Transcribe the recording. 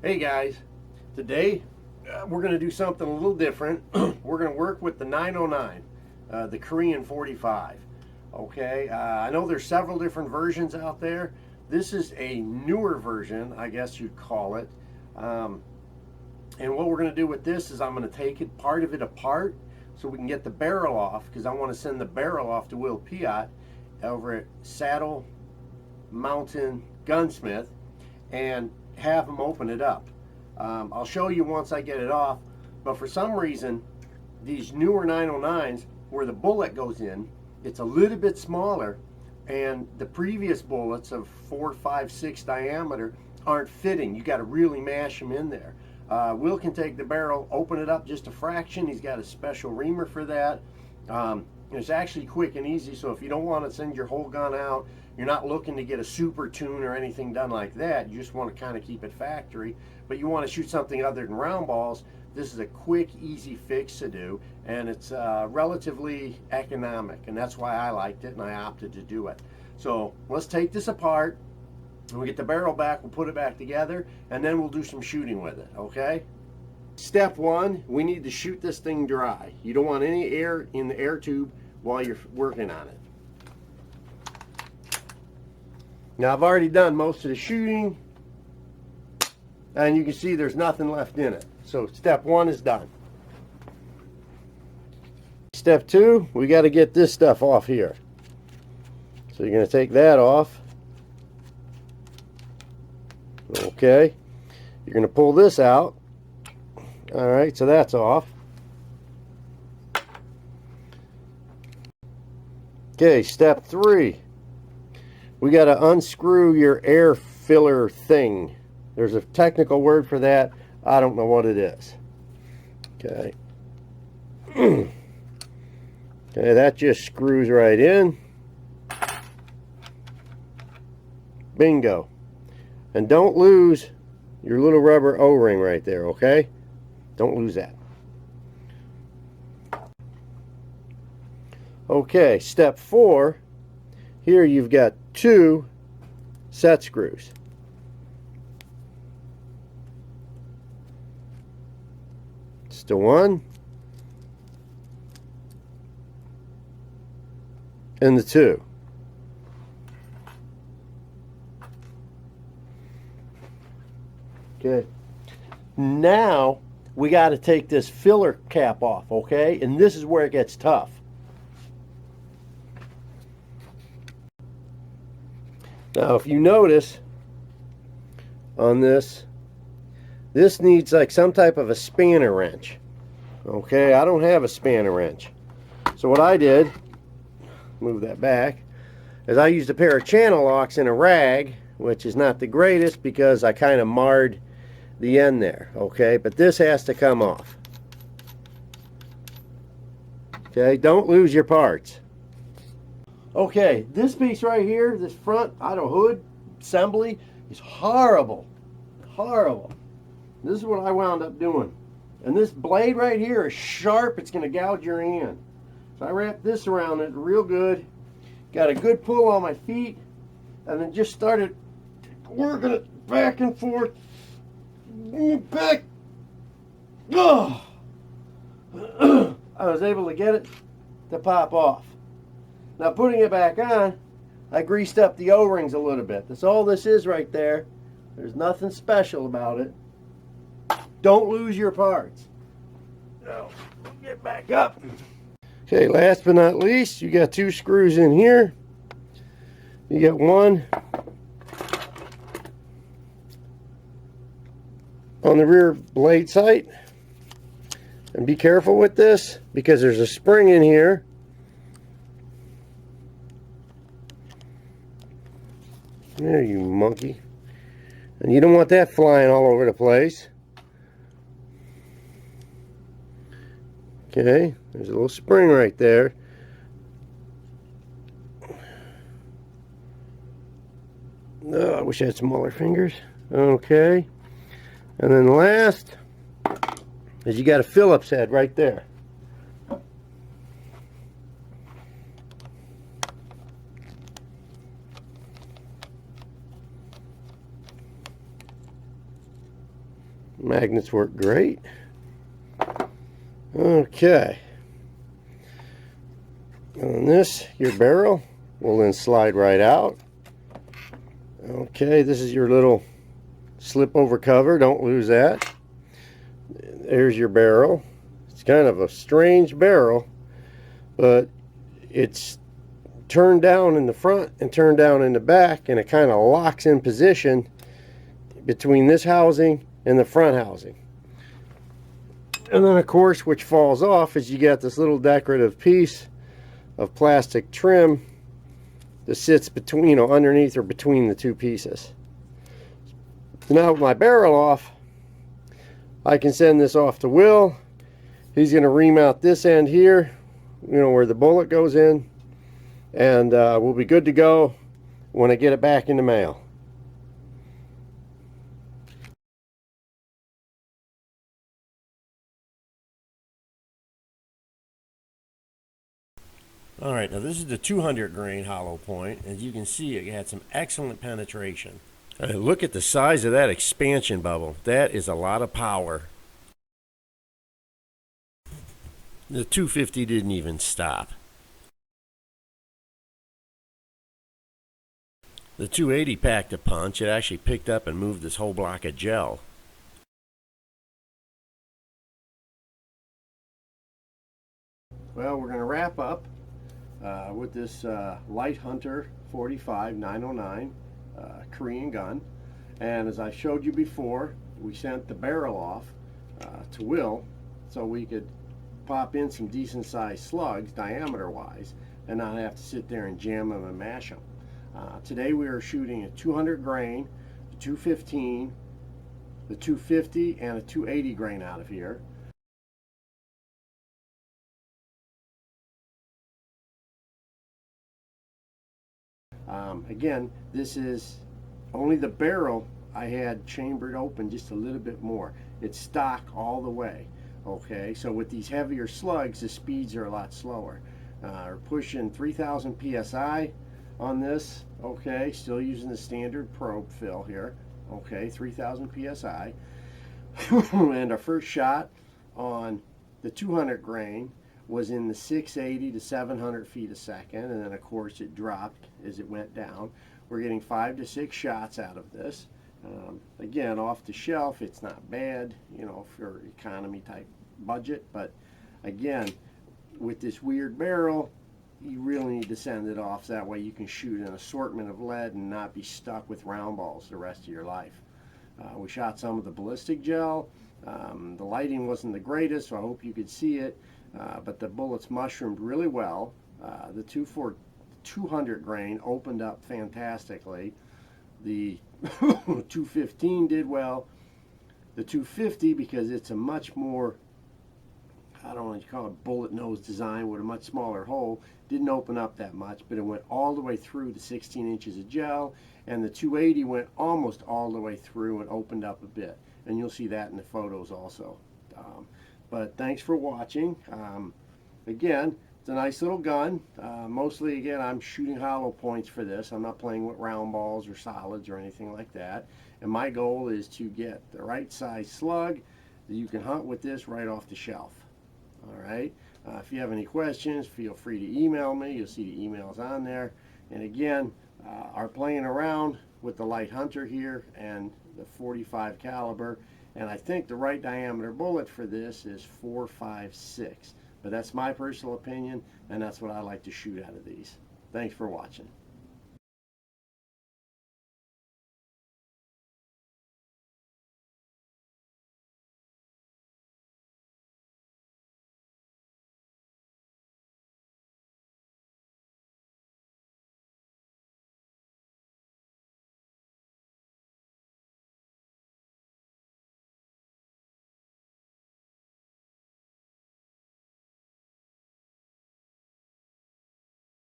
Hey guys, today we're going to do something a little different. We're going to work with the 909, the Korean 45. Okay, I know there's several different versions out there. This is a newer version, I guess you'd call it. And what we're going to do with this is I'm going to take part of it apart so we can get the barrel off, because I want to send the barrel off to Will Piot over at Saddle Mountain Gunsmith and have them open it up. I'll show you once I get it off, but for some reason these newer 909s, where the bullet goes in, it's a little bit smaller, and the previous bullets of 4, 5, 6 diameter aren't fitting. You got to really mash them in there. Will can take the barrel, open it up just a fraction. He's got a special reamer for that. It's actually quick and easy, so if you don't want to send your whole gun out, you're not looking to get a super tune or anything done like that, you just want to kind of keep it factory, but you want to shoot something other than round balls, this is a quick, easy fix to do, and it's relatively economic, and that's why I liked it and I opted to do it. So let's take this apart. When we get the barrel back, we'll put it back together, and then we'll do some shooting with it, okay? Step one, we need to shoot this thing dry. You don't want any air in the air tube while you're working on it. Now I've already done most of the shooting, and you can see there's nothing left in it. So step one is done. Step two, we got to get this stuff off here. So you're going to take that off. Okay. You're going to pull this out. All right, so that's off. Okay, step three. We got to unscrew your air filler thing. There's a technical word for that. I don't know what it is. Okay. Okay, that just screws right in. Bingo. And don't lose your little rubber O-ring right there, okay? Don't lose that. Okay, step four. Here you've got 2 set screws. It's the 1 and the 2. Okay. Now we got to take this filler cap off, okay? And this is where it gets tough. Now, if you notice on this needs like some type of a spanner wrench. Okay, I don't have a spanner wrench. So what I did, move that back, is I used a pair of channel locks in a rag, which is not the greatest because I kind of marred the end there. Okay, but this has to come off. Okay, don't lose your parts. Okay, this piece right here, this front auto hood assembly is horrible. Horrible. This is what I wound up doing. And this blade right here is sharp. It's going to gouge your hand. So I wrapped this around it real good. Got a good pull on my feet. And then just started working it back and forth. Back. Oh. I was able to get it to pop off. Now putting it back on, I greased up the O-rings a little bit. That's all this is right there. There's nothing special about it. Don't lose your parts. Now, get back up. Okay, last but not least, you got 2 screws in here. You got one on the rear blade sight. And be careful with this because there's a spring in here. There, you monkey. And you don't want that flying all over the place. Okay, there's a little spring right there. Oh, I wish I had smaller fingers. Okay. And then last is you got a Phillips head right there. Magnets work great. Okay. On this, your barrel will then slide right out. Okay, this is your little slip over cover. Don't lose that. There's your barrel. It's kind of a strange barrel, but it's turned down in the front and turned down in the back, and it kind of locks in position between this housing and the front housing. And then of course, which falls off, is you got this little decorative piece of plastic trim that sits between, you know, underneath or between the two pieces. So now with my barrel off, I can send this off to Will. He's going to remount this end here, you know, where the bullet goes in, and we'll be good to go when I get it back in the mail. All right, now this is the 200 grain hollow point. As you can see, it had some excellent penetration. Look at the size of that expansion bubble. That is a lot of power. The 250 didn't even stop. The 280 packed a punch. It actually picked up and moved this whole block of gel. Well, we're going to wrap up with this Light Hunter 45 909 Korean gun. And as I showed you before, we sent the barrel off to Will so we could pop in some decent sized slugs diameter wise and not have to sit there and jam them and mash them. Today we are shooting a 200 grain, a 215, the 250, and a 280 grain out of here. Again, this is only the barrel. I had chambered open just a little bit more. It's stock all the way. Okay, so with these heavier slugs, the speeds are a lot slower. We're pushing 3,000 psi on this. Okay, still using the standard probe fill here. Okay, 3,000 psi. And our first shot on the 200 grain was in the 680 to 700 feet a second, and then of course it dropped as it went down. We're getting 5 to 6 shots out of this. Again, off the shelf, it's not bad, you know, for economy type budget, but again, with this weird barrel, you really need to send it off so that way you can shoot an assortment of lead and not be stuck with round balls the rest of your life. We shot some of the ballistic gel. The lighting wasn't the greatest, so I hope you could see it, but the bullets mushroomed really well. The 200 grain opened up fantastically. The 215 did well. The 250, because it's a much more, I don't know what you call it, bullet nose design with a much smaller hole, didn't open up that much, but it went all the way through the 16 inches of gel, and the 280 went almost all the way through and opened up a bit, and you'll see that in the photos also. But thanks for watching. Again, it's a nice little gun. Mostly, again, I'm shooting hollow points for this. I'm not playing with round balls or solids or anything like that. And my goal is to get the right size slug that you can hunt with this right off the shelf. All right. If you have any questions, feel free to email me. You'll see the emails on there. And again, are playing around with the Light Hunter here and the 45 caliber. And I think the right diameter bullet for this is 4.56. But that's my personal opinion, and that's what I like to shoot out of these. Thanks for watching.